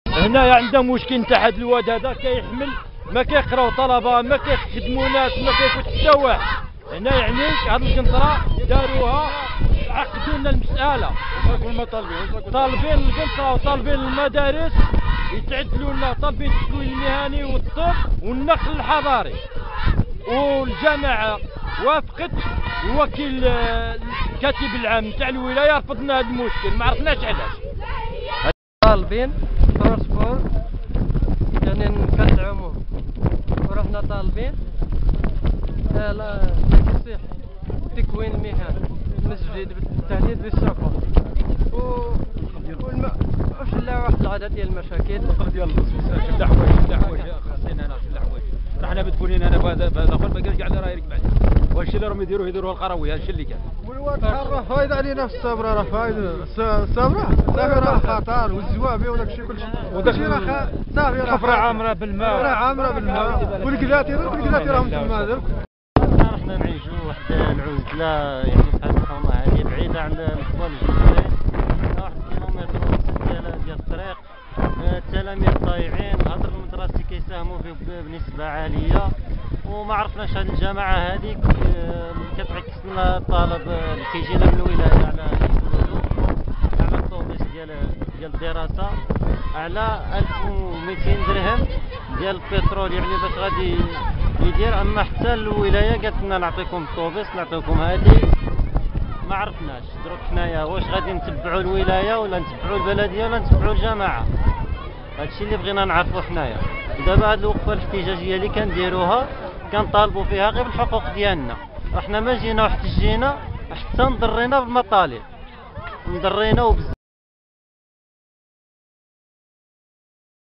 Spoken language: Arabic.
هنايا عندنا مشكل تاع هاد الواد هذا كيحمل ما كيقراو طلبه ما كيخدموا ناس ما كيفوت حتى واحد. هنا يعني هاد القنطره داروها عقدوا لنا المساله طالبين القنطره وطالبين المدارس يتعدلوا لنا، طالبين التكوين المهني والطب والنقل الحضاري، والجماعه وافقت. الوكيل الكاتب العام تاع الولايه رفضنا هذا المشكل، ما عرفناش علاش. طالبين ترونسبور يعني نقل العموم، ورحنا طالبين تصحيح التكوين المهني المسجد بالتهديد بالسفر وحنا واحد العدد ديال المشاكل ديال شد حوايج خاصين انا شد حوايج. رحنا مدفونين انا بهذا اخر ما قالش على راهي ركب عليه. واش اللي راهم يديروه القروي، هذا الشيء اللي كان. والواد راه فايد علينا في الصبره، راه فايد الصبره صافي راه خطر والزوابي وداك الشيء كلشي راه صافي راه الحفره عامره بالماء، راه عامره بالماء والكلاتي راهم تما درك. رحنا نعيشوا واحد العزله يعني في هذه الحومه هذه بعيده عن القبال الجزائري، واحد كيلومتر ونص ديال الطريق. التلاميذ ضايعين، الهدر المدرسي كيساهموا فيه بنسبه عاليه، وما عرفناش هاد الجماعه هذيك كتعكس لنا الطلب اللي كيجينا من الولايه على على الطوبيس ديال الدراسه على 1200 درهم ديال البترول، يعني باش غادي يدير. اما حتى الولايه قالت لنا نعطيكم الطوبيس نعطيكم هذه، ما عرفناش دروك حنايا واش غادي نتبعوا الولايه ولا نتبعوا البلديه ولا نتبعوا الجماعه. هادشي اللي بغينا نعرفوا حنايا. دابا هاد الوقفه الاحتجاجيه اللي كنديروها كنطالبوا فيها غير بالحقوق ديالنا. احنا ما جينا واحتجينا حتى نضرينا بالمطالب، نضرينا وبزاف.